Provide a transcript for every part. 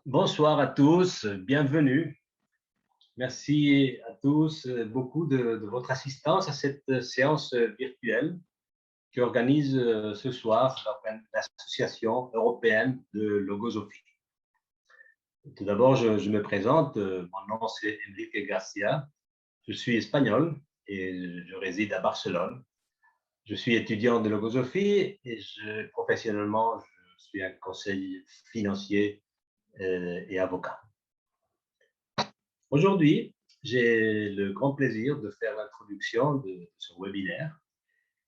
Bonsoir à tous, bienvenue. Merci à tous beaucoup de votre assistance à cette séance virtuelle qui organise ce soir l'Association européenne de logosophie. Tout d'abord, je me présente, mon nom c'est Enrique Garcia, je suis espagnol et je réside à Barcelone. Je suis étudiant de logosophie et professionnellement, je suis un conseiller financier et avocat. Aujourd'hui, j'ai le grand plaisir de faire l'introduction de ce webinaire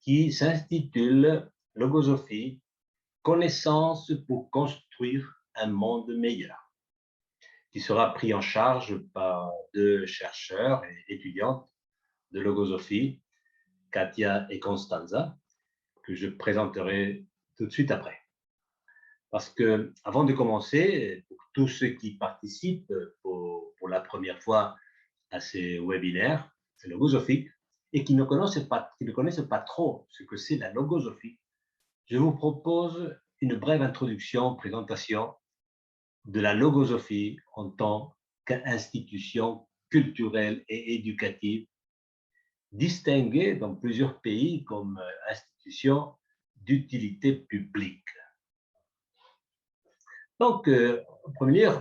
qui s'intitule Logosophie, connaissance pour construire un monde meilleur, qui sera pris en charge par deux chercheurs et étudiantes de logosophie, Katia et Constanza, que je présenterai tout de suite après. Parce que, avant de commencer, pour tous ceux qui participent pour la première fois à ces webinaires logosophiques et qui ne connaissent pas trop ce que c'est la logosophie, je vous propose une brève introduction, présentation de la logosophie en tant qu'institution culturelle et éducative distinguée dans plusieurs pays comme institution d'utilité publique. Donc, en premier lieu,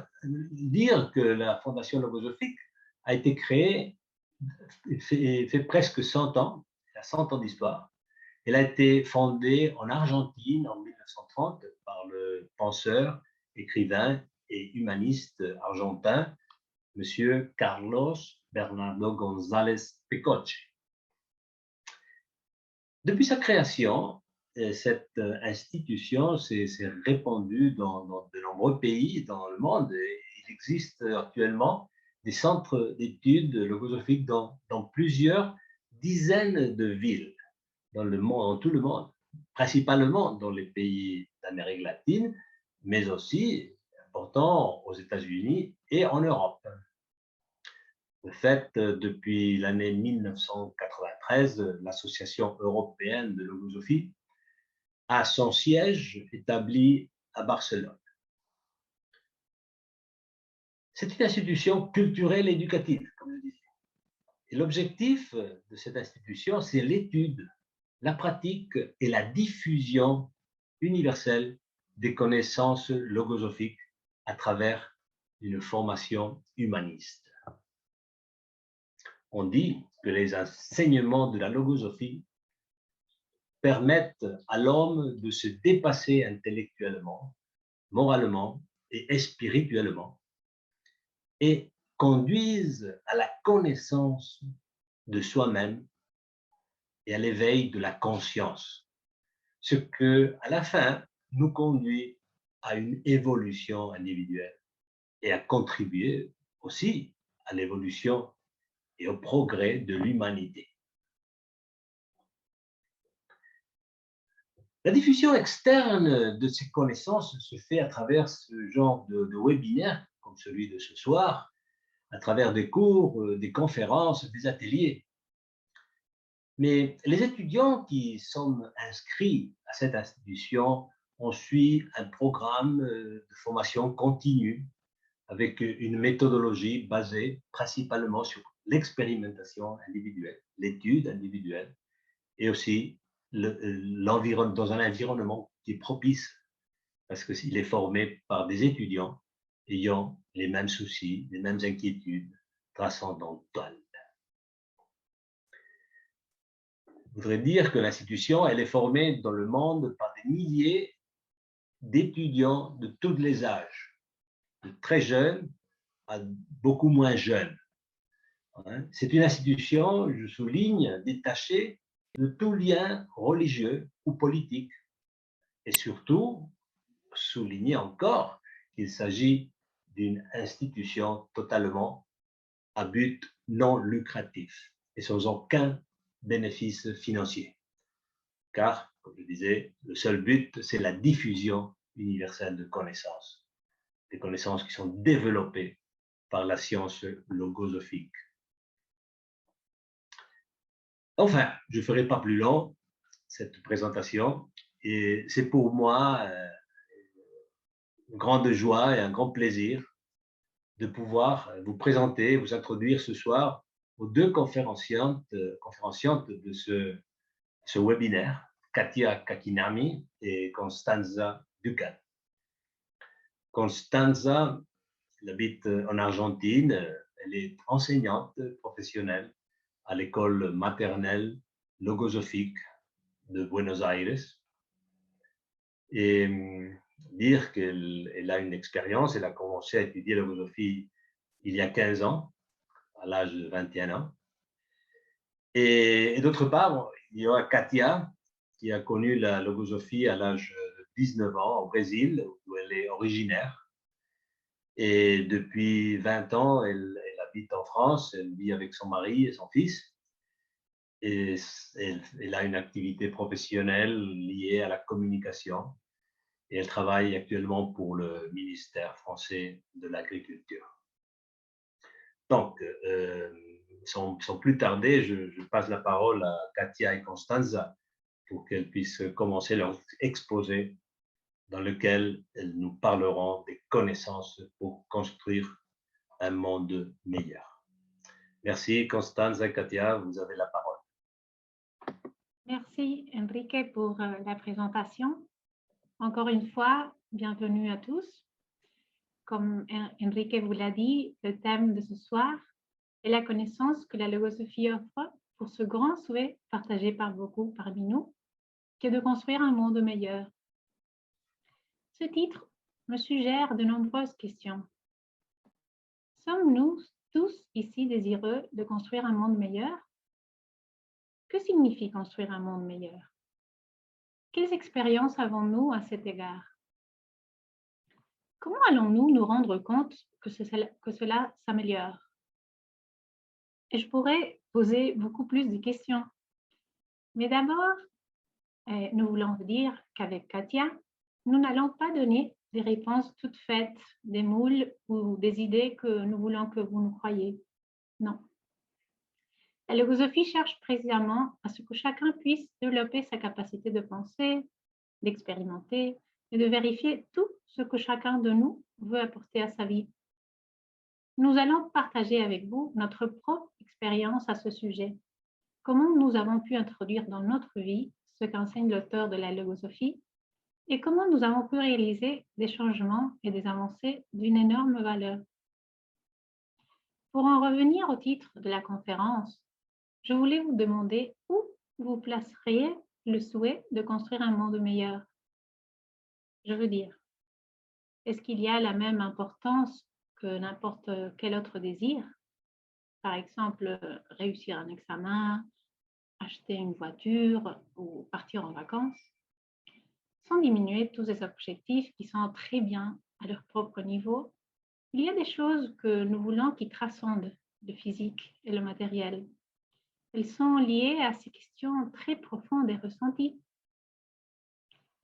dire que la Fondation logosophique a été créée fait presque 100 ans, il y a 100 ans d'histoire. Elle a été fondée en Argentine en 1930 par le penseur, écrivain et humaniste argentin, Monsieur Carlos Bernardo González Pecoche. Depuis sa création, cette institution s'est répandue dans de nombreux pays dans le monde. Et il existe actuellement des centres d'études logosophiques dans plusieurs dizaines de villes dans le monde, dans tout le monde, principalement dans les pays d'Amérique latine, mais aussi important aux États-Unis et en Europe. De fait, depuis l'année 1993, l'Association européenne de logosophie a son siège établi à Barcelone. C'est une institution culturelle et éducative, comme je disais. Et l'objectif de cette institution, c'est l'étude, la pratique et la diffusion universelle des connaissances logosophiques à travers une formation humaniste. On dit que les enseignements de la logosophie permettent à l'homme de se dépasser intellectuellement, moralement et spirituellement et conduisent à la connaissance de soi-même et à l'éveil de la conscience, ce que, à la fin, nous conduit à une évolution individuelle et à contribuer aussi à l'évolution et au progrès de l'humanité. La diffusion externe de ces connaissances se fait à travers ce genre de webinaire, comme celui de ce soir, à travers des cours, des conférences, des ateliers. Mais les étudiants qui sont inscrits à cette institution ont suivi un programme de formation continue avec une méthodologie basée principalement sur l'expérimentation individuelle, l'étude individuelle et aussi dans un environnement qui est propice parce qu'il est formé par des étudiants ayant les mêmes soucis, les mêmes inquiétudes transcendantales. Je voudrais dire que l'institution, elle est formée dans le monde par des milliers d'étudiants de tous les âges, de très jeunes à beaucoup moins jeunes. C'est une institution, je souligne, détachée de tout lien religieux ou politique. Et surtout, souligner encore qu'il s'agit d'une institution totalement à but non lucratif et sans aucun bénéfice financier. Car, comme je disais, le seul but, c'est la diffusion universelle de connaissances, des connaissances qui sont développées par la science logosophique. Enfin, je ne ferai pas plus long cette présentation et c'est pour moi une grande joie et un grand plaisir de pouvoir vous présenter, vous introduire ce soir aux deux conférenciantes de ce webinaire, Katia Kakinami et Constanza Ducat. Constanza, elle habite en Argentine, elle est enseignante professionnelle à l'école maternelle logosophique de Buenos Aires. Et dire qu'elle a une expérience, elle a commencé à étudier la logosophie il y a 15 ans, à l'âge de 21 ans. Et d'autre part, il y a Katia, qui a connu la logosophie à l'âge de 19 ans au Brésil, où elle est originaire. Et depuis 20 ans, elle habite en France, elle vit avec son mari et son fils. Et elle a une activité professionnelle liée à la communication. Et elle travaille actuellement pour le ministère français de l'Agriculture. Donc, sans plus tarder, je passe la parole à Katia et Constanza pour qu'elles puissent commencer leur exposé dans lequel elles nous parleront des connaissances pour construire un monde meilleur. Merci Constanza et Katia, vous avez la parole. Merci Enrique pour la présentation. Encore une fois, bienvenue à tous. Comme Enrique vous l'a dit, le thème de ce soir est la connaissance que la logosophie offre pour ce grand souhait partagé par beaucoup parmi nous, qui est de construire un monde meilleur. Ce titre me suggère de nombreuses questions. Sommes-nous tous ici désireux de construire un monde meilleur? Que signifie construire un monde meilleur? Quelles expériences avons-nous à cet égard? Comment allons-nous nous rendre compte que cela s'améliore? Et je pourrais poser beaucoup plus de questions. Mais d'abord, nous voulons dire qu'avec Katia, nous n'allons pas donner des réponses toutes faites, des moules ou des idées que nous voulons que vous nous croyiez. Non. La logosophie cherche précisément à ce que chacun puisse développer sa capacité de penser, d'expérimenter et de vérifier tout ce que chacun de nous veut apporter à sa vie. Nous allons partager avec vous notre propre expérience à ce sujet. Comment nous avons pu introduire dans notre vie ce qu'enseigne l'auteur de la logosophie et comment nous avons pu réaliser des changements et des avancées d'une énorme valeur. Pour en revenir au titre de la conférence, je voulais vous demander où vous placeriez le souhait de construire un monde meilleur. Je veux dire, est-ce qu'il y a la même importance que n'importe quel autre désir? Par exemple, réussir un examen, acheter une voiture ou partir en vacances, sans diminuer tous ces objectifs qui sont très bien à leur propre niveau. Il y a des choses que nous voulons qui transcendent le physique et le matériel. Elles sont liées à ces questions très profondes et ressenties.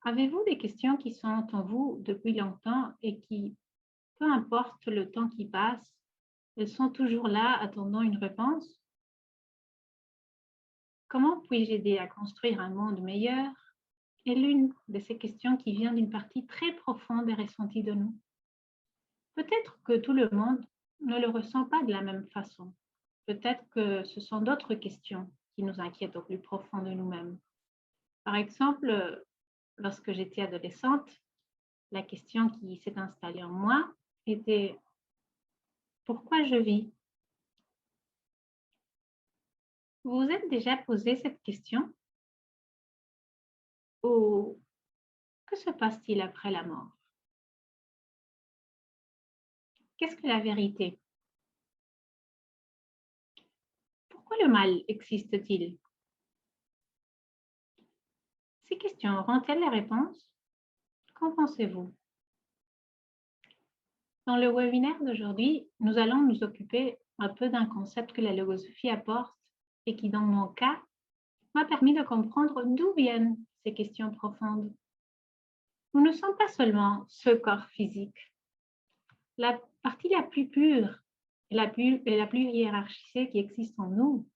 Avez-vous des questions qui sont en vous depuis longtemps et qui, peu importe le temps qui passe, elles sont toujours là attendant une réponse? Comment puis-je aider à construire un monde meilleur? Est l'une de ces questions qui vient d'une partie très profonde et ressentie de nous. Peut-être que tout le monde ne le ressent pas de la même façon. Peut-être que ce sont d'autres questions qui nous inquiètent au plus profond de nous-mêmes. Par exemple, lorsque j'étais adolescente, la question qui s'est installée en moi était « Pourquoi je vis ?» Vous vous êtes déjà posé cette question? Ou que se passe-t-il après la mort? Qu'est-ce que la vérité? Pourquoi le mal existe-t-il? Ces questions auront-elles la réponse? Qu'en pensez-vous? Dans le webinaire d'aujourd'hui, nous allons nous occuper un peu d'un concept que la logosophie apporte et qui, dans mon cas, m'a permis de comprendre d'où viennent ces questions profondes. Nous ne sommes pas seulement ce corps physique. La partie la plus pure et la plus hiérarchisée qui existe en nous,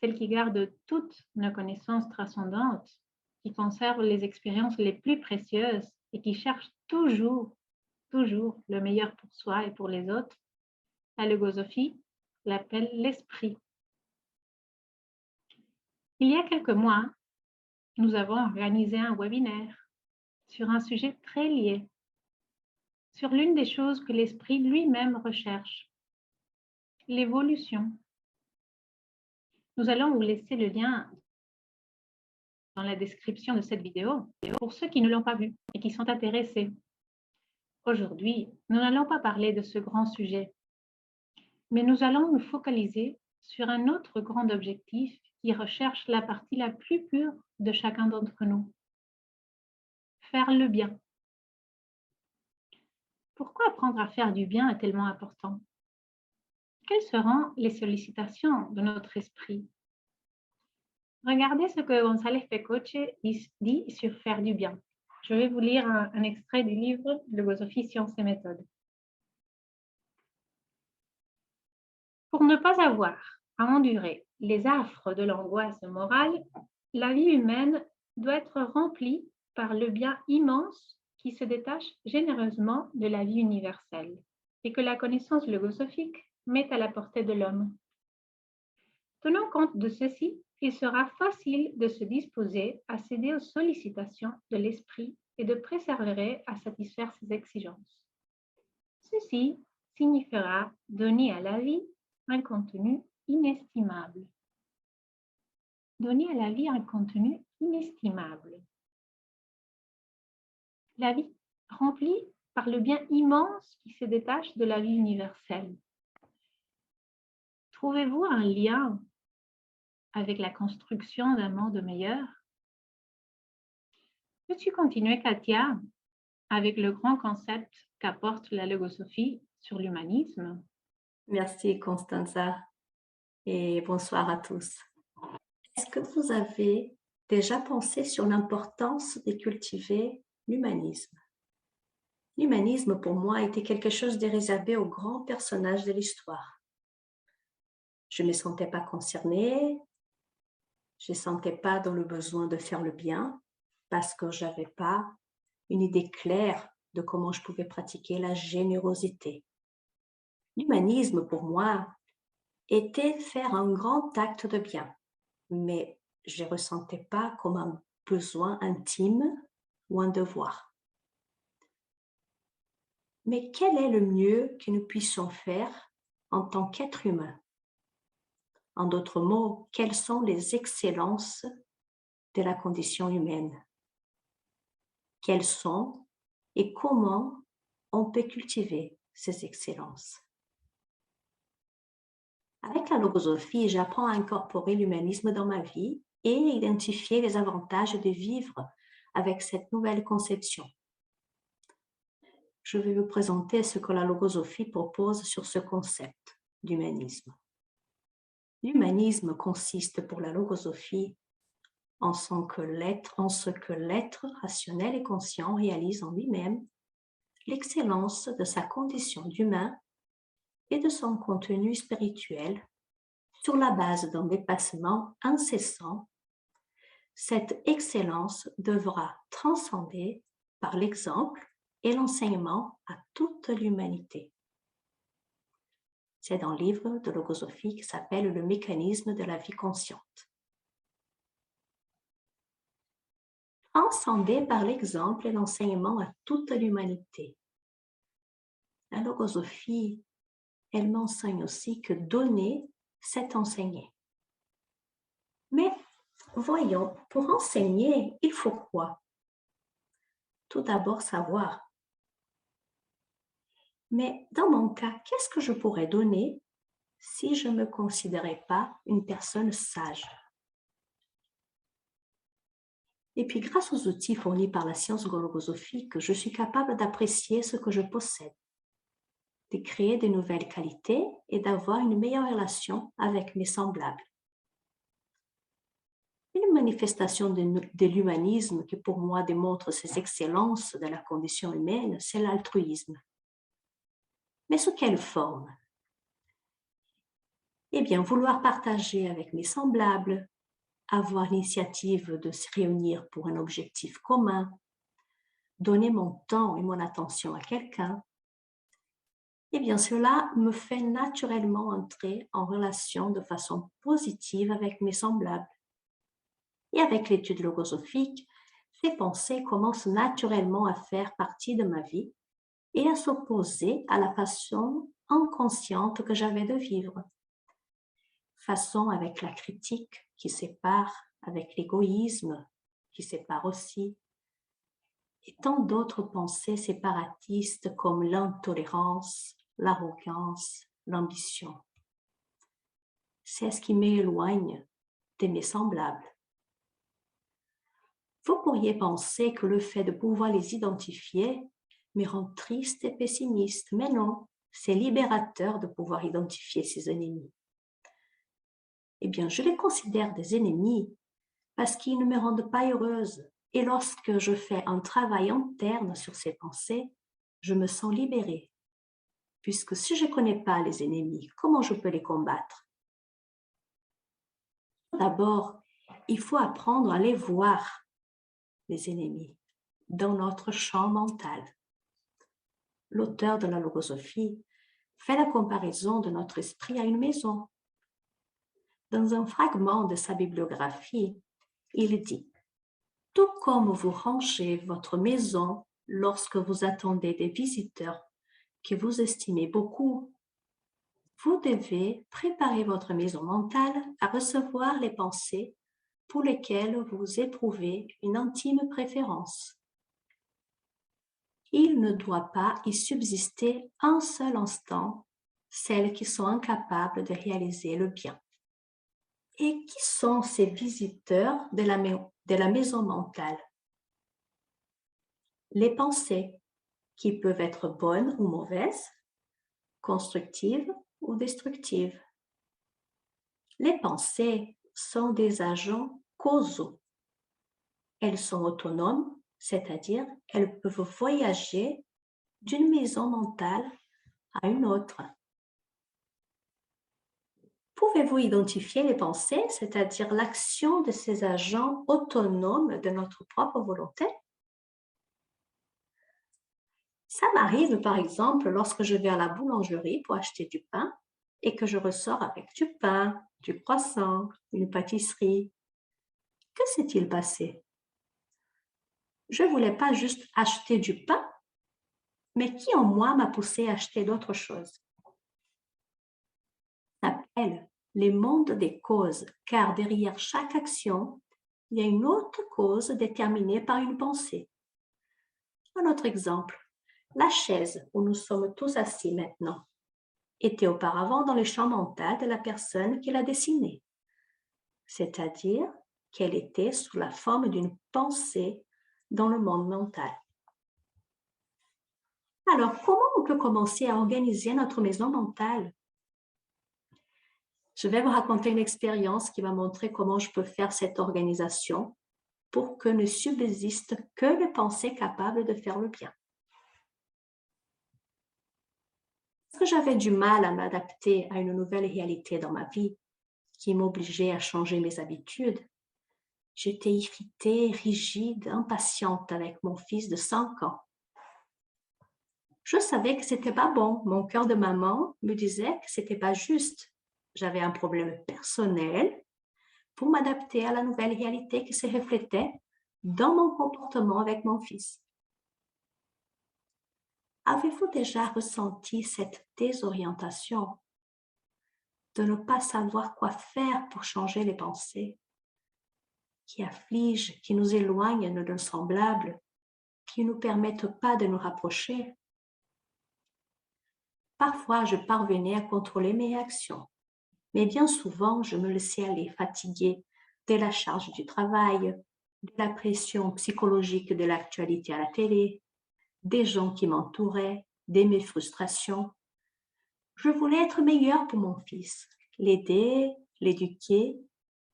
celle qui garde toutes nos connaissances transcendantes, qui conserve les expériences les plus précieuses et qui cherche toujours toujours le meilleur pour soi et pour les autres, la logosophie l'appelle l'esprit. Il y a quelques mois, nous avons organisé un webinaire sur un sujet très lié, sur l'une des choses que l'esprit lui-même recherche, l'évolution. Nous allons vous laisser le lien dans la description de cette vidéo pour ceux qui ne l'ont pas vu et qui sont intéressés. Aujourd'hui, nous n'allons pas parler de ce grand sujet, mais nous allons nous focaliser sur un autre grand objectif qui recherche la partie la plus pure de chacun d'entre nous. Faire le bien. Pourquoi apprendre à faire du bien est tellement important? Quelles seront les sollicitations de notre esprit? Regardez ce que González Pecoche dit sur faire du bien. Je vais vous lire un extrait du livre Logosophie, sciences et méthodes. Pour ne pas avoir à endurer les affres de l'angoisse morale, la vie humaine doit être remplie par le bien immense qui se détache généreusement de la vie universelle et que la connaissance logosophique met à la portée de l'homme. Tenant compte de ceci, il sera facile de se disposer à céder aux sollicitations de l'esprit et de persévérer à satisfaire ses exigences. Ceci signifiera donner à la vie un contenu inestimable. Donner à la vie un contenu inestimable. La vie remplie par le bien immense qui se détache de la vie universelle. Trouvez-vous un lien avec la construction d'un monde meilleur? Peux-tu continuer, Katia, avec le grand concept qu'apporte la logosophie sur l'humanisme? Merci Constanza et bonsoir à tous. Est-ce que vous avez déjà pensé sur l'importance de cultiver l'humanisme? L'humanisme pour moi était quelque chose de réservé aux grands personnages de l'histoire. Je ne me sentais pas concernée, je ne sentais pas dans le besoin de faire le bien parce que je n'avais pas une idée claire de comment je pouvais pratiquer la générosité. L'humanisme pour moi était faire un grand acte de bien, mais je ne ressentais pas comme un besoin intime ou un devoir. Mais quel est le mieux que nous puissions faire en tant qu'être humain? En d'autres mots, quelles sont les excellences de la condition humaine? Quelles sont et comment on peut cultiver ces excellences? Avec la logosophie, j'apprends à incorporer l'humanisme dans ma vie et identifier les avantages de vivre avec cette nouvelle conception. Je vais vous présenter ce que la logosophie propose sur ce concept d'humanisme. L'humanisme consiste pour la logosophie en ce que l'être rationnel et conscient réalise en lui-même l'excellence de sa condition d'humain et de son contenu spirituel sur la base d'un dépassement incessant. Cette excellence devra transcender par l'exemple et l'enseignement à toute l'humanité. C'est dans le livre de logosophie qui s'appelle Le mécanisme de la vie consciente. Transcender par l'exemple et l'enseignement à toute l'humanité. La logosophie, elle m'enseigne aussi que donner, c'est enseigner. Mais voyons, pour enseigner, il faut quoi? Tout d'abord savoir. Mais dans mon cas, qu'est-ce que je pourrais donner si je ne me considérais pas une personne sage? Et puis, grâce aux outils fournis par la science logosophique, je suis capable d'apprécier ce que je possède, de créer de nouvelles qualités et d'avoir une meilleure relation avec mes semblables. Une manifestation de l'humanisme qui pour moi démontre ces excellences de la condition humaine, c'est l'altruisme. Mais sous quelle forme? Eh bien, vouloir partager avec mes semblables, avoir l'initiative de se réunir pour un objectif commun, donner mon temps et mon attention à quelqu'un, eh bien cela me fait naturellement entrer en relation de façon positive avec mes semblables. Et avec l'étude logosophique, ces pensées commencent naturellement à faire partie de ma vie et à s'opposer à la façon inconsciente que j'avais de vivre. Façon avec la critique qui sépare, avec l'égoïsme qui sépare aussi, et tant d'autres pensées séparatistes comme l'intolérance, l'arrogance, l'ambition. C'est ce qui m'éloigne de mes semblables. Vous pourriez penser que le fait de pouvoir les identifier me rend triste et pessimiste, mais non, c'est libérateur de pouvoir identifier ces ennemis. Eh bien, je les considère des ennemis parce qu'ils ne me rendent pas heureuse. Et lorsque je fais un travail interne sur ces pensées, je me sens libérée. Puisque si je ne connais pas les ennemis, comment je peux les combattre? D'abord, il faut apprendre à les voir, les ennemis, dans notre champ mental. L'auteur de la logosophie fait la comparaison de notre esprit à une maison. Dans un fragment de sa bibliographie, il dit « Tout comme vous rangez votre maison lorsque vous attendez des visiteurs que vous estimez beaucoup, vous devez préparer votre maison mentale à recevoir les pensées pour lesquelles vous éprouvez une intime préférence. Il ne doit pas y subsister un seul instant celles qui sont incapables de réaliser le bien. Et qui sont ces visiteurs de la maison mentale? Les pensées, qui peuvent être bonnes ou mauvaises, constructives ou destructives. Les pensées sont des agents causaux. Elles sont autonomes, c'est-à-dire elles peuvent voyager d'une maison mentale à une autre. Pouvez-vous identifier les pensées, c'est-à-dire l'action de ces agents autonomes de notre propre volonté? Ça m'arrive par exemple lorsque je vais à la boulangerie pour acheter du pain et que je ressors avec du pain, du croissant, une pâtisserie. Que s'est-il passé? Je ne voulais pas juste acheter du pain, mais qui en moi m'a poussé à acheter d'autres choses? Ça s'appelle les mondes des causes, car derrière chaque action, il y a une autre cause déterminée par une pensée. Un autre exemple, la chaise où nous sommes tous assis maintenant était auparavant dans le champ mental de la personne qui l'a dessinée, c'est-à-dire qu'elle était sous la forme d'une pensée dans le monde mental. Alors, comment on peut commencer à organiser notre maison mentale? Je vais vous raconter une expérience qui va montrer comment je peux faire cette organisation pour que ne subsistent que les pensées capables de faire le bien. Parce que j'avais du mal à m'adapter à une nouvelle réalité dans ma vie qui m'obligeait à changer mes habitudes, j'étais irritée, rigide, impatiente avec mon fils de 5 ans. Je savais que c'était pas bon. Mon cœur de maman me disait que c'était pas juste. J'avais un problème personnel pour m'adapter à la nouvelle réalité qui se reflétait dans mon comportement avec mon fils. Avez-vous déjà ressenti cette désorientation de ne pas savoir quoi faire pour changer les pensées qui affligent, qui nous éloignent de nos semblables, qui ne nous permettent pas de nous rapprocher? Parfois, je parvenais à contrôler mes réactions, mais bien souvent, je me laissais aller fatiguée de la charge du travail, de la pression psychologique de l'actualité à la télé, des gens qui m'entouraient, de mes frustrations. Je voulais être meilleure pour mon fils, l'aider, l'éduquer,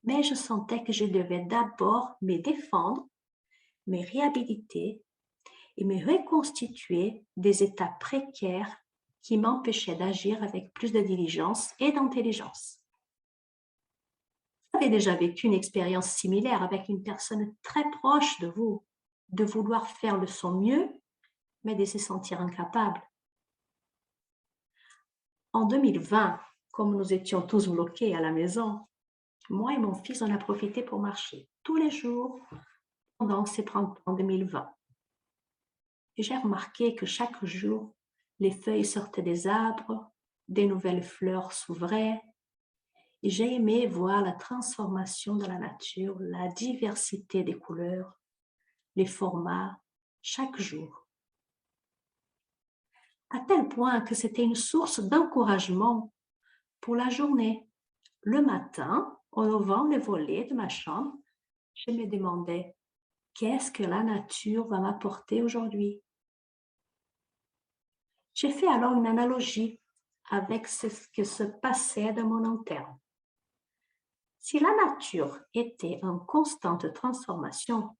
mais je sentais que je devais d'abord me défendre, me réhabiliter et me reconstituer des états précaires qui m'empêchaient d'agir avec plus de diligence et d'intelligence. Vous avez déjà vécu une expérience similaire avec une personne très proche de vous de vouloir faire de son mieux, mais de se sentir incapable. En 2020, comme nous étions tous bloqués à la maison, moi et mon fils, on a profité pour marcher tous les jours pendant ces printemps 2020. Et j'ai remarqué que chaque jour, les feuilles sortaient des arbres, des nouvelles fleurs s'ouvraient. Et j'ai aimé voir la transformation de la nature, la diversité des couleurs, les formats, chaque jour. À tel point que c'était une source d'encouragement pour la journée. Le matin, en ouvrant les volets de ma chambre, je me demandais, qu'est-ce que la nature va m'apporter aujourd'hui? J'ai fait alors une analogie avec ce qui se passait dans mon interne. Si la nature était en constante transformation,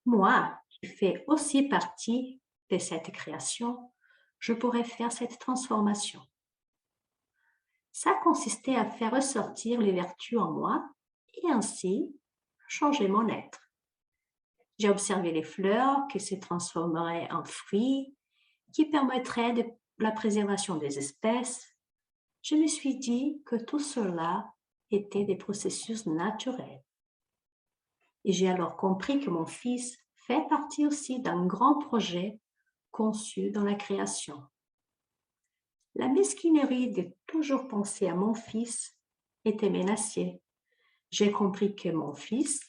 moi, qui fais aussi partie de cette création, je pourrais faire cette transformation. Ça consistait à faire ressortir les vertus en moi et ainsi changer mon être. J'ai observé les fleurs qui se transformeraient en fruits, qui permettraient de la préservation des espèces. Je me suis dit que tout cela était des processus naturels. Et j'ai alors compris que mon fils fait partie aussi d'un grand projet conçu dans la création. La mesquinerie de toujours penser à mon fils était menacée. J'ai compris que mon fils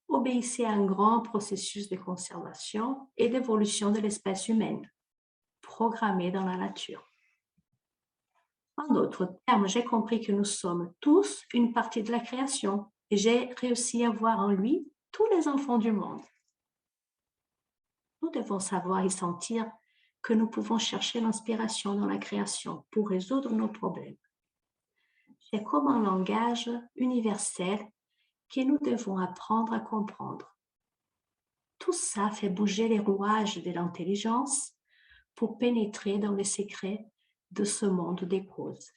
obéissait à un grand processus de conservation et d'évolution de l'espèce humaine, programmé dans la nature. En d'autres termes, j'ai compris que nous sommes tous une partie de la création et j'ai réussi à voir en lui tous les enfants du monde. Nous devons savoir et sentir que nous pouvons chercher l'inspiration dans la création pour résoudre nos problèmes. C'est comme un langage universel que nous devons apprendre à comprendre. Tout ça fait bouger les rouages de l'intelligence pour pénétrer dans les secrets de ce monde des causes.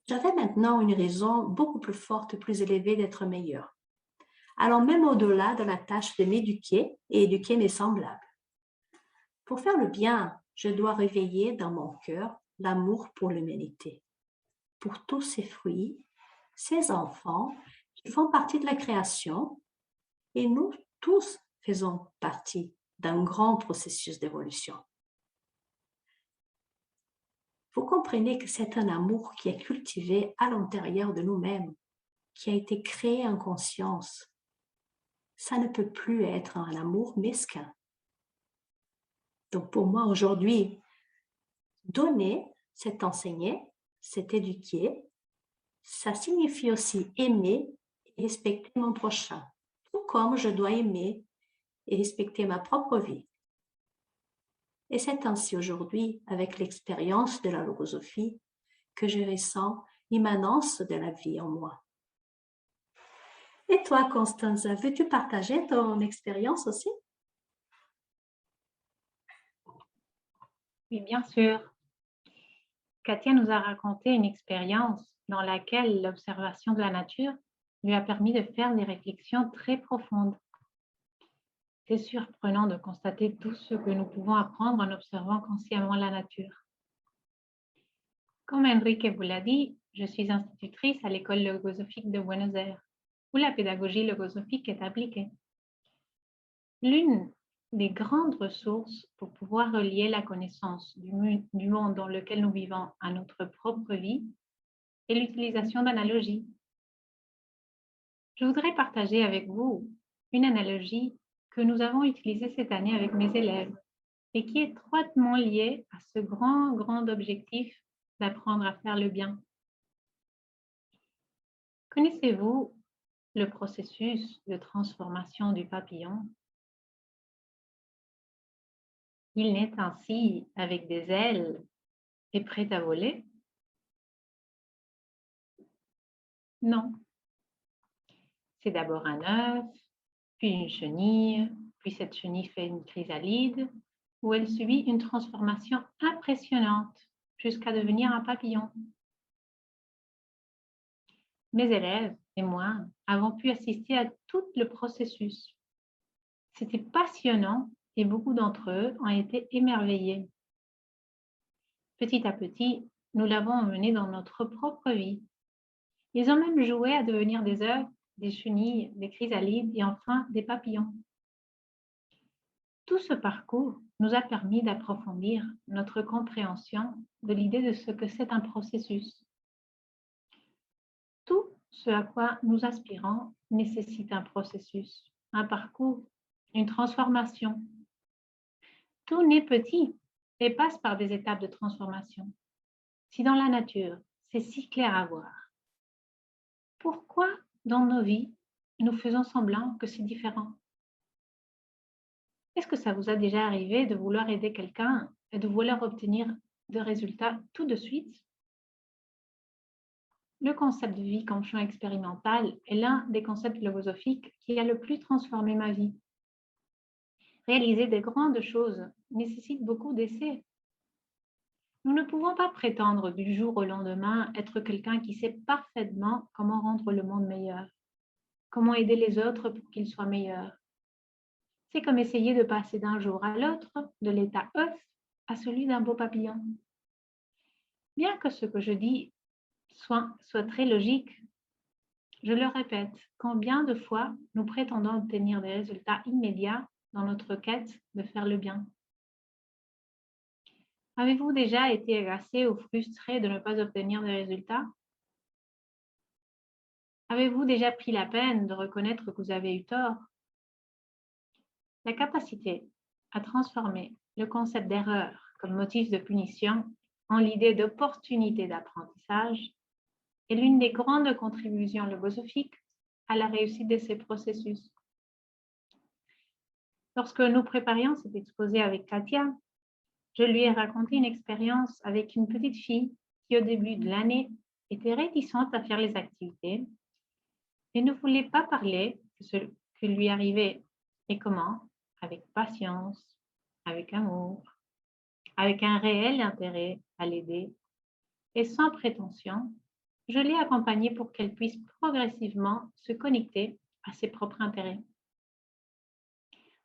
J'avais maintenant une raison beaucoup plus forte, plus élevée d'être meilleure. Alors même au-delà de la tâche de m'éduquer et éduquer mes semblables. Pour faire le bien, je dois réveiller dans mon cœur l'amour pour l'humanité, pour tous ces fruits, ces enfants qui font partie de la création et nous tous faisons partie d'un grand processus d'évolution. Vous comprenez que c'est un amour qui est cultivé à l'intérieur de nous-mêmes, qui a été créé en conscience. Ça ne peut plus être un amour mesquin. Donc pour moi aujourd'hui, donner, c'est enseigner, c'est éduquer. Ça signifie aussi aimer et respecter mon prochain, tout comme je dois aimer et respecter ma propre vie. Et c'est ainsi aujourd'hui, avec l'expérience de la logosophie, que je ressens l'immanence de la vie en moi. Et toi, Constanza, veux-tu partager ton expérience aussi? Oui, bien sûr. Katia nous a raconté une expérience dans laquelle l'observation de la nature lui a permis de faire des réflexions très profondes. C'est surprenant de constater tout ce que nous pouvons apprendre en observant consciemment la nature. Comme Enrique vous l'a dit, je suis institutrice à l'école logosophique de Buenos Aires, où la pédagogie logosophique est appliquée. L'une des grandes ressources pour pouvoir relier la connaissance du monde dans lequel nous vivons à notre propre vie est l'utilisation d'analogies. Je voudrais partager avec vous une analogie que nous avons utilisée cette année avec mes élèves et qui est étroitement liée à ce grand objectif d'apprendre à faire le bien. Connaissez-vous le processus de transformation du papillon? Il naît ainsi avec des ailes et prêt à voler? Non. C'est d'abord un œuf, puis une chenille, puis cette chenille fait une chrysalide, où elle subit une transformation impressionnante jusqu'à devenir un papillon. Mes élèves et moi avons pu assister à tout le processus. C'était passionnant et beaucoup d'entre eux ont été émerveillés. Petit à petit, nous l'avons emmené dans notre propre vie. Ils ont même joué à devenir des œufs, des chenilles, des chrysalides et enfin des papillons. Tout ce parcours nous a permis d'approfondir notre compréhension de l'idée de ce que c'est un processus. Tout ce à quoi nous aspirons nécessite un processus, un parcours, une transformation. Tout naît petit et passe par des étapes de transformation. Si dans la nature, c'est si clair à voir, pourquoi dans nos vies, nous faisons semblant que c'est différent? Est-ce que ça vous a déjà arrivé de vouloir aider quelqu'un et de vouloir obtenir des résultats tout de suite? Le concept de vie comme champ expérimental est l'un des concepts philosophiques qui a le plus transformé ma vie. Réaliser des grandes choses nécessite beaucoup d'essais. Nous ne pouvons pas prétendre du jour au lendemain être quelqu'un qui sait parfaitement comment rendre le monde meilleur, comment aider les autres pour qu'ils soient meilleurs. C'est comme essayer de passer d'un jour à l'autre, de l'état œuf à celui d'un beau papillon. Bien que ce que je dis soit très logique, je le répète, combien de fois nous prétendons obtenir des résultats immédiats dans notre quête de faire le bien? Avez-vous déjà été agacé ou frustré de ne pas obtenir des résultats? Avez-vous déjà pris la peine de reconnaître que vous avez eu tort? La capacité à transformer le concept d'erreur comme motif de punition en l'idée d'opportunité d'apprentissage est l'une des grandes contributions logosophiques à la réussite de ces processus. Lorsque nous préparions cet exposé avec Katia, je lui ai raconté une expérience avec une petite fille qui, au début de l'année, était réticente à faire les activités et ne voulait pas parler de ce qui lui arrivait et comment, avec patience, avec amour, avec un réel intérêt à l'aider et sans prétention, je l'ai accompagnée pour qu'elle puisse progressivement se connecter à ses propres intérêts.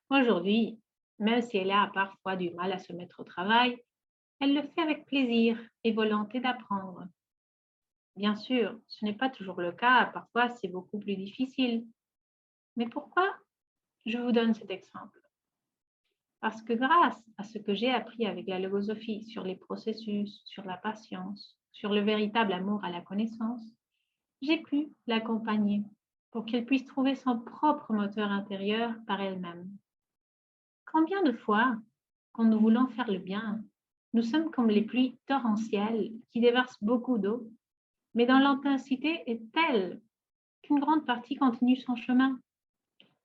Aujourd'hui, même si elle a parfois du mal à se mettre au travail, elle le fait avec plaisir et volonté d'apprendre. Bien sûr, ce n'est pas toujours le cas, parfois c'est beaucoup plus difficile. Mais pourquoi je vous donne cet exemple? Parce que grâce à ce que j'ai appris avec la logosophie sur les processus, sur la patience, sur le véritable amour à la connaissance, j'ai pu l'accompagner pour qu'elle puisse trouver son propre moteur intérieur par elle-même. Combien de fois, quand nous voulons faire le bien, nous sommes comme les pluies torrentielles qui déversent beaucoup d'eau, mais dont l'intensité est telle qu'une grande partie continue son chemin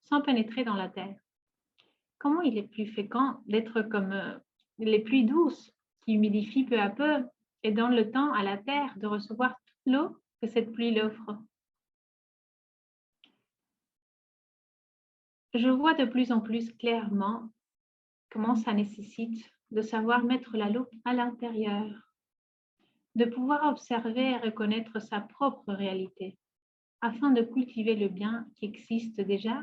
sans pénétrer dans la terre. Comment il est plus fréquent d'être comme les pluies douces qui humidifient peu à peu et donnent le temps à la terre de recevoir toute l'eau que cette pluie l'offre. Je vois de plus en plus clairement comment ça nécessite de savoir mettre la loupe à l'intérieur, de pouvoir observer et reconnaître sa propre réalité, afin de cultiver le bien qui existe déjà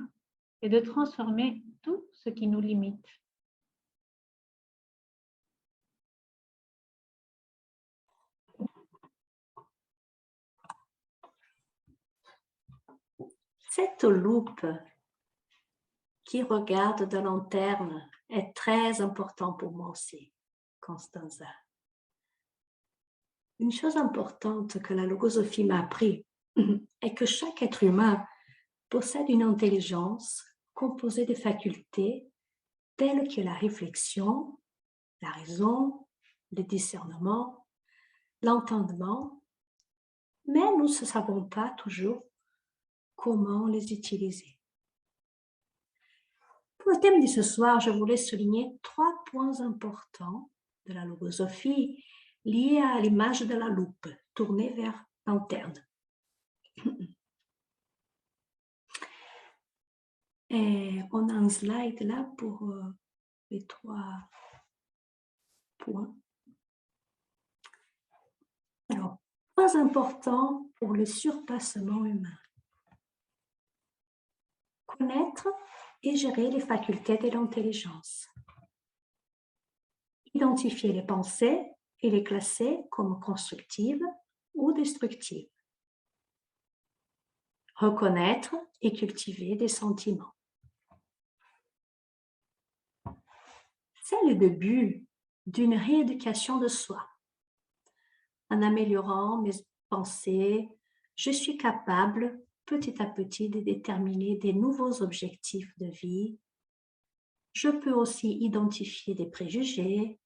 et de transformer tout ce qui nous limite. Cette loupe qui regarde de long terme est très important pour moi aussi, Constanza. Une chose importante que la logosophie m'a appris est que chaque être humain possède une intelligence composée de facultés telles que la réflexion, la raison, le discernement, l'entendement, mais nous ne savons pas toujours comment les utiliser. Pour le thème de ce soir, je voulais souligner 3 points importants de la logosophie liés à l'image de la loupe tournée vers l'interne. Et on a un slide là pour les 3 points. Alors, point important pour le surpassement humain. Connaître et gérer les facultés de l'intelligence. Identifier les pensées et les classer comme constructives ou destructives. Reconnaître et cultiver des sentiments. C'est le début d'une rééducation de soi. En améliorant mes pensées, je suis capable petit à petit de déterminer des nouveaux objectifs de vie. Je peux aussi identifier des préjugés,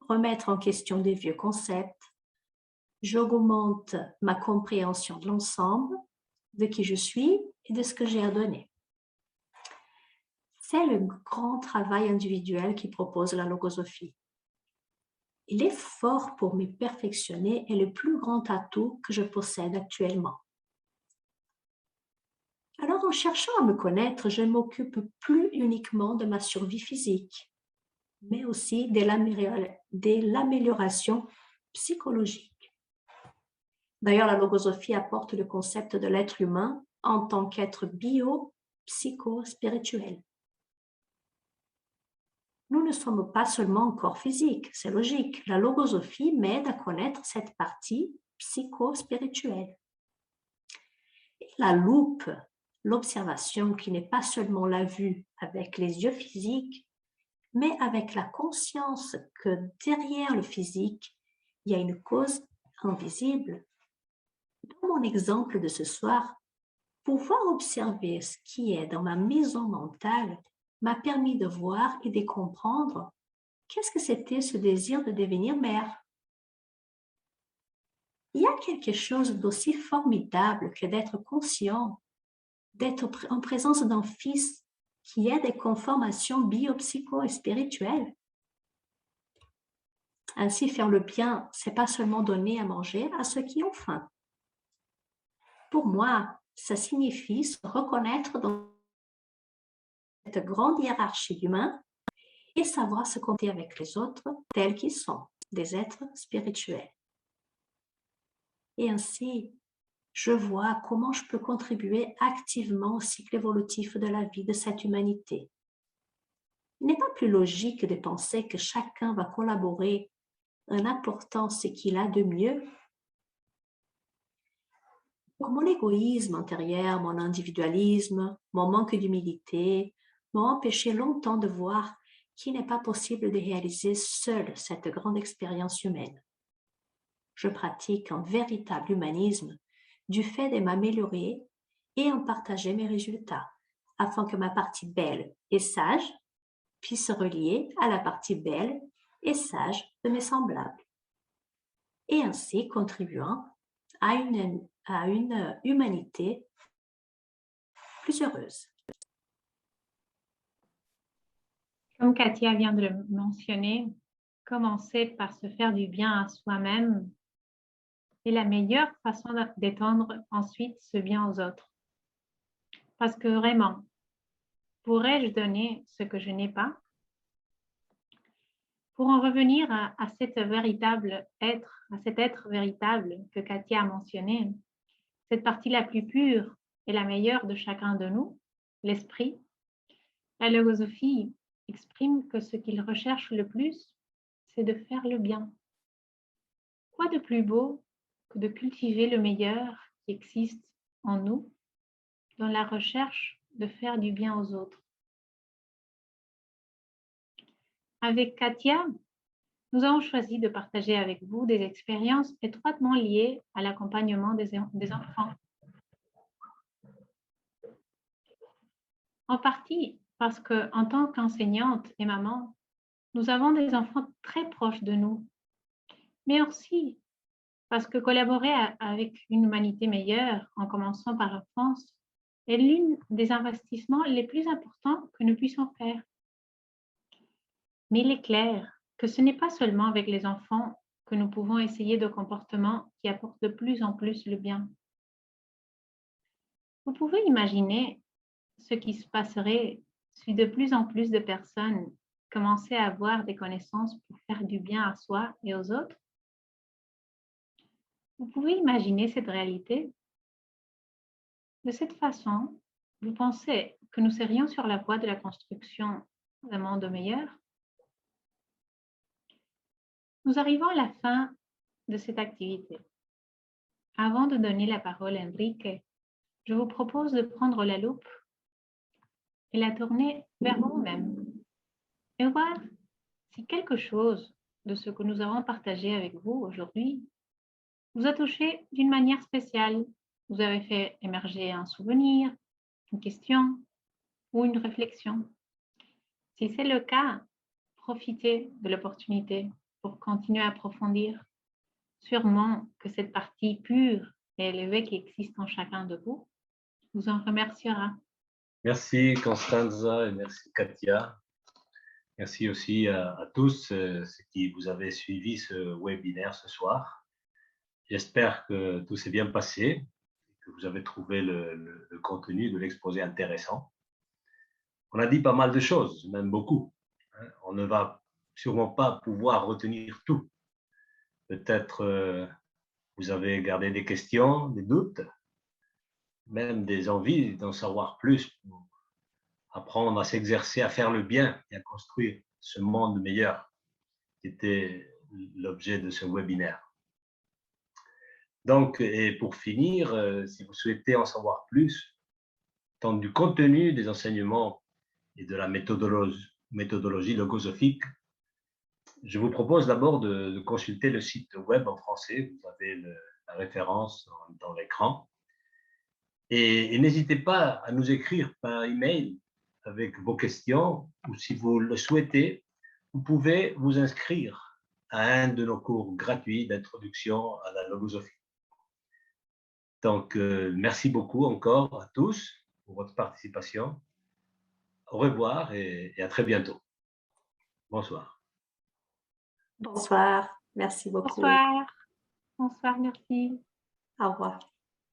remettre en question des vieux concepts. J'augmente ma compréhension de l'ensemble, de qui je suis et de ce que j'ai à donner. C'est le grand travail individuel qui propose la logosophie. Et l'effort pour me perfectionner est le plus grand atout que je possède actuellement. Alors, en cherchant à me connaître, je ne m'occupe plus uniquement de ma survie physique, mais aussi de l'amélioration psychologique. D'ailleurs, la logosophie apporte le concept de l'être humain en tant qu'être bio-psycho-spirituel. Nous ne sommes pas seulement un corps physique, c'est logique. La logosophie m'aide à connaître cette partie psycho-spirituelle. La loupe, l'observation qui n'est pas seulement la vue avec les yeux physiques, mais avec la conscience que derrière le physique, il y a une cause invisible. Dans mon exemple de ce soir, pouvoir observer ce qui est dans ma maison mentale m'a permis de voir et de comprendre qu'est-ce que c'était ce désir de devenir mère. Il y a quelque chose d'aussi formidable que d'être conscient, d'être en présence d'un fils qui a des conformations biopsycho et spirituelles. Ainsi, faire le bien, c'est pas seulement donner à manger à ceux qui ont faim. Pour moi, ça signifie se reconnaître dans cette grande hiérarchie d'humains et savoir se compter avec les autres tels qu'ils sont, des êtres spirituels. Et ainsi, je vois comment je peux contribuer activement au cycle évolutif de la vie de cette humanité. Il n'est pas plus logique de penser que chacun va collaborer en apportant ce qu'il a de mieux. Pour mon égoïsme intérieur, mon individualisme, mon manque d'humilité m'ont empêché longtemps de voir qu'il n'est pas possible de réaliser seul cette grande expérience humaine. Je pratique un véritable humanisme du fait de m'améliorer et en partager mes résultats, afin que ma partie belle et sage puisse se relier à la partie belle et sage de mes semblables, et ainsi contribuant à une humanité plus heureuse. Comme Katia vient de le mentionner, commencer par se faire du bien à soi-même est la meilleure façon d'étendre ensuite ce bien aux autres. Parce que vraiment, pourrais-je donner ce que je n'ai pas? Pour en revenir à cet être véritable que Katia a mentionné, cette partie la plus pure et la meilleure de chacun de nous, l'esprit, la logosophie exprime que ce qu'il recherche le plus, c'est de faire le bien. Quoi de plus beau que de cultiver le meilleur qui existe en nous dans la recherche de faire du bien aux autres? Avec Katia, nous avons choisi de partager avec vous des expériences étroitement liées à l'accompagnement des enfants. En partie parce qu'en tant qu'enseignante et maman, nous avons des enfants très proches de nous, mais aussi parce que collaborer avec une humanité meilleure, en commençant par l'enfance, est l'une des investissements les plus importants que nous puissions faire. Mais il est clair que ce n'est pas seulement avec les enfants que nous pouvons essayer de comportements qui apportent de plus en plus le bien. Vous pouvez imaginer ce qui se passerait si de plus en plus de personnes commençaient à avoir des connaissances pour faire du bien à soi et aux autres? Vous pouvez imaginer cette réalité? De cette façon, vous pensez que nous serions sur la voie de la construction d'un monde meilleur? Nous arrivons à la fin de cette activité. Avant de donner la parole à Enrique, je vous propose de prendre la loupe et la tourner vers vous-même et voir si quelque chose de ce que nous avons partagé avec vous aujourd'hui vous a touché d'une manière spéciale. Vous avez fait émerger un souvenir, une question ou une réflexion. Si c'est le cas, profitez de l'opportunité pour continuer à approfondir. Sûrement que cette partie pure et élevée qui existe en chacun de vous vous en remerciera. Merci Constanza et merci Katia. Merci aussi à tous ceux qui vous avez suivi ce webinaire ce soir. J'espère que tout s'est bien passé, que vous avez trouvé le contenu de l'exposé intéressant. On a dit pas mal de choses, même beaucoup. On ne va sûrement pas pouvoir retenir tout. Peut-être vous avez gardé des questions, des doutes, même des envies d'en savoir plus pour apprendre à s'exercer, à faire le bien et à construire ce monde meilleur qui était l'objet de ce webinaire. Donc, et pour finir, si vous souhaitez en savoir plus, tant du contenu des enseignements et de la méthodologie logosophique, je vous propose d'abord de consulter le site web en français. Vous avez la référence dans l'écran. Et n'hésitez pas à nous écrire par email avec vos questions, ou si vous le souhaitez, vous pouvez vous inscrire à un de nos cours gratuits d'introduction à la logosophie. Donc, merci beaucoup encore à tous pour votre participation. Au revoir et à très bientôt. Bonsoir. Bonsoir, merci beaucoup. Bonsoir. Bonsoir, merci. Au revoir.